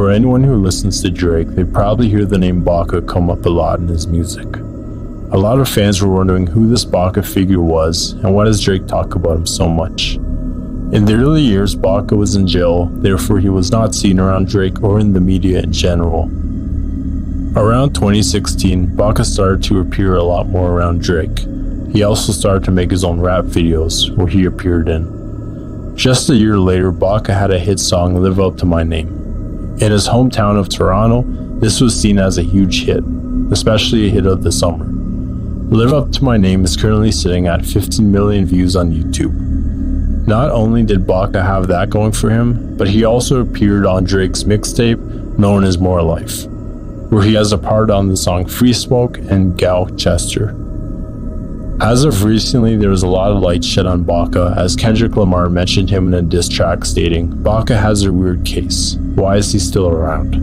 For anyone who listens to Drake, they probably hear the name Baka come up a lot in his music. A lot of fans were wondering who this Baka figure was and why does Drake talk about him so much. In the early years, Baka was in jail, therefore he was not seen around Drake or in the media in general. Around 2016, Baka started to appear a lot more around Drake. He also started to make his own rap videos, where he appeared in. Just a year later, Baka had a hit song, Live Up to My Name. In his hometown of Toronto, this was seen as a huge hit, especially a hit of the summer. Live Up to My Name is currently sitting at 15 million views on YouTube. Not only did Baka have that going for him, but he also appeared on Drake's mixtape known as More Life, where he has a part on the song Free Smoke and Gal Chester. As of recently, there was a lot of light shed on Baka as Kendrick Lamar mentioned him in a diss track stating, "Baka has a weird case. Why is he still around?"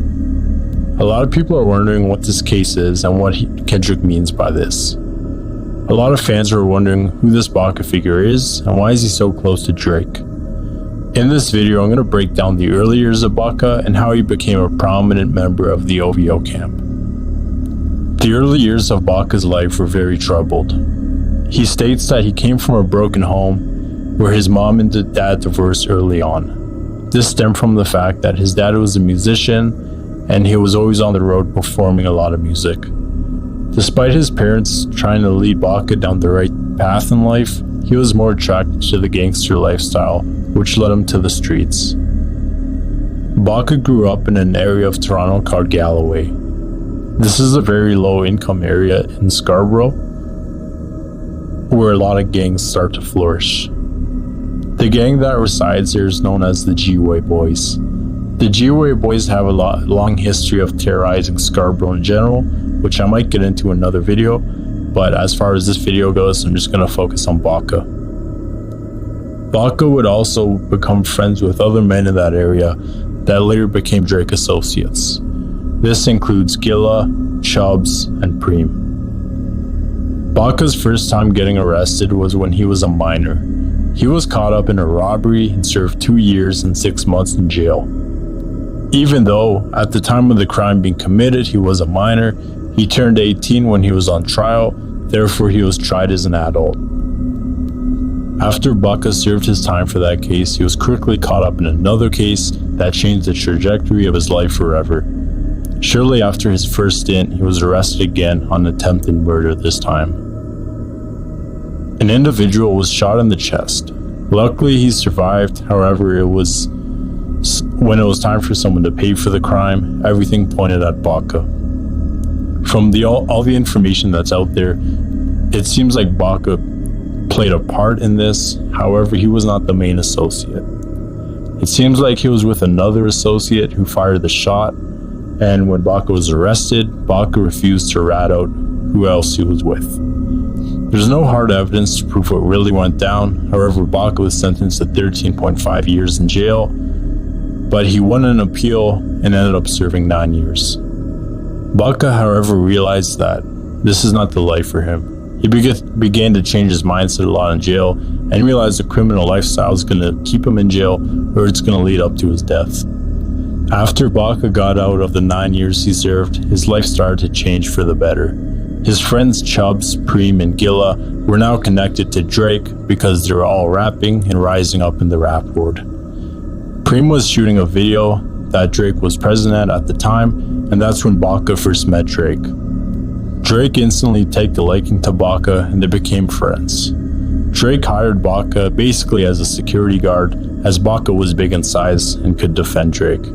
A lot of people are wondering what this case is and what Kendrick means by this. A lot of fans are wondering who this Baka figure is and why is he so close to Drake. In this video, I'm going to break down the early years of Baka and how he became a prominent member of the OVO camp. The early years of Baka's life were very troubled. He states that he came from a broken home where his mom and dad divorced early on. This stemmed from the fact that his dad was a musician and he was always on the road performing a lot of music. Despite his parents trying to lead Baka down the right path in life, he was more attracted to the gangster lifestyle, which led him to the streets. Baka grew up in an area of Toronto called Galloway. This is a very low income area in Scarborough, where a lot of gangs start to flourish. The gang that resides there is known as the G-Way Boys. The G-Way Boys have a long history of terrorizing Scarborough in general, which I might get into another video, but as far as this video goes, I'm just going to focus on Baka. Baka would also become friends with other men in that area that later became Drake associates. This includes Gilla, Chubbs, and Preem. Baka's first time getting arrested was when he was a minor. He was caught up in a robbery and served 2 years and 6 months in jail. Even though, at the time of the crime being committed, he was a minor, he turned 18 when he was on trial, therefore he was tried as an adult. After Baka served his time for that case, he was quickly caught up in another case that changed the trajectory of his life forever. Shortly after his first stint, he was arrested again on attempted murder this time. An individual was shot in the chest. Luckily, he survived. However, when it was time for someone to pay for the crime, everything pointed at Baka. From all the information that's out there, it seems like Baka played a part in this. However, he was not the main associate. It seems like he was with another associate who fired the shot, and when Baka was arrested, Baka refused to rat out who else he was with. There's no hard evidence to prove what really went down. However, Baka was sentenced to 13.5 years in jail, but he won an appeal and ended up serving 9 years. Baka, however, realized that this is not the life for him. He began to change his mindset a lot in jail and realized the criminal lifestyle is going to keep him in jail or it's going to lead up to his death. After Baka got out of the 9 years he served, his life started to change for the better. His friends Chubbs, Preem, and Gilla were now connected to Drake because they were all rapping and rising up in the rap world. Preem was shooting a video that Drake was present at the time, and that's when Baka first met Drake. Drake instantly took a liking to Baka and they became friends. Drake hired Baka basically as a security guard as Baka was big in size and could defend Drake.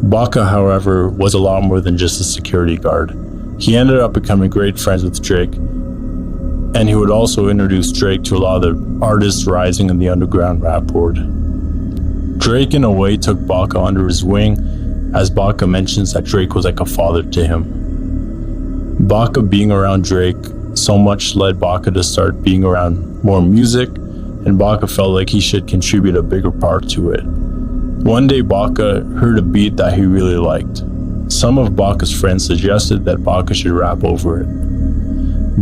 Baka, however, was a lot more than just a security guard. He ended up becoming great friends with Drake, and he would also introduce Drake to a lot of the artists rising in the underground rap world. Drake in a way took Baka under his wing, as Baka mentions that Drake was like a father to him. Baka being around Drake so much led Baka to start being around more music, and Baka felt like he should contribute a bigger part to it. One day Baka heard a beat that he really liked. Some of Baka's friends suggested that Baka should rap over it.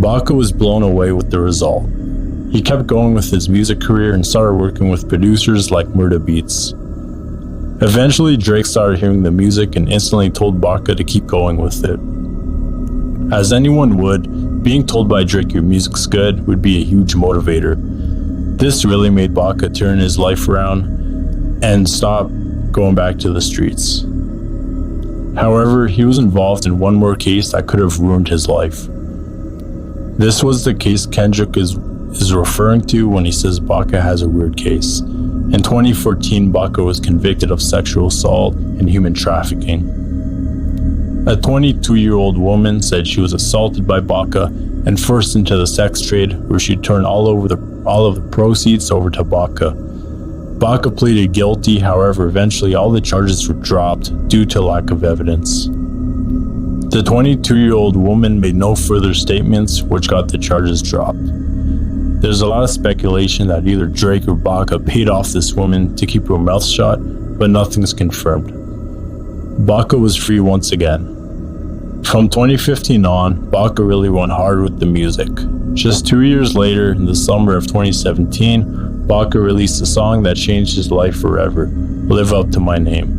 Baka was blown away with the result. He kept going with his music career and started working with producers like Murda Beats. Eventually, Drake started hearing the music and instantly told Baka to keep going with it. As anyone would, being told by Drake your music's good would be a huge motivator. This really made Baka turn his life around and stop going back to the streets. However, he was involved in one more case that could have ruined his life. This was the case Kendrick is referring to when he says Baka has a weird case. In 2014, Baka was convicted of sexual assault and human trafficking. A 22-year-old woman said she was assaulted by Baka and forced into the sex trade, where she turned all of the proceeds over to Baka. Baka pleaded guilty, however, eventually all the charges were dropped due to lack of evidence. The 22-year-old woman made no further statements, which got the charges dropped. There's a lot of speculation that either Drake or Baka paid off this woman to keep her mouth shut, but nothing's confirmed. Baka was free once again. From 2015 on, Baka really went hard with the music. Just 2 years later, in the summer of 2017, Baka released a song that changed his life forever, Live Up to My Name.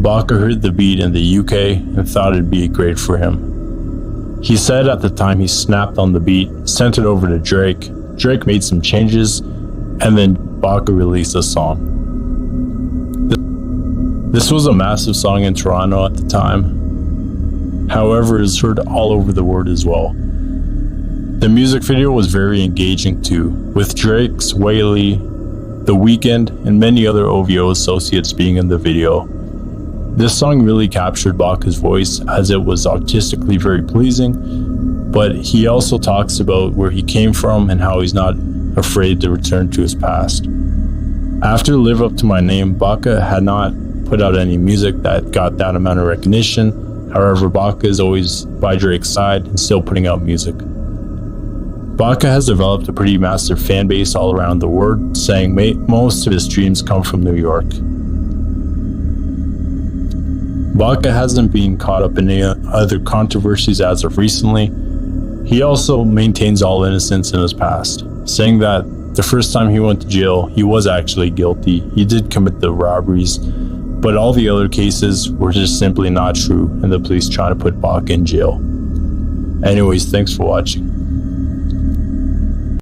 Baka heard the beat in the UK and thought it'd be great for him. He said at the time he snapped on the beat, sent it over to Drake. Drake made some changes, and then Baka released a song. This was a massive song in Toronto at the time. However, it's heard all over the world as well. The music video was very engaging too, with Drake's, Whaley, The Weeknd, and many other OVO associates being in the video. This song really captured Baka's voice, as it was artistically very pleasing, but he also talks about where he came from and how he's not afraid to return to his past. After Live Up to My Name, Baka had not put out any music that got that amount of recognition. However, Baka is always by Drake's side and still putting out music. Baka has developed a pretty massive fan base all around the world, saying most of his streams come from New York. Baka hasn't been caught up in any other controversies as of recently. He also maintains all innocence in his past, saying that the first time he went to jail, he was actually guilty. He did commit the robberies, but all the other cases were just simply not true, and the police trying to put Baka in jail. Anyways, thanks for watching.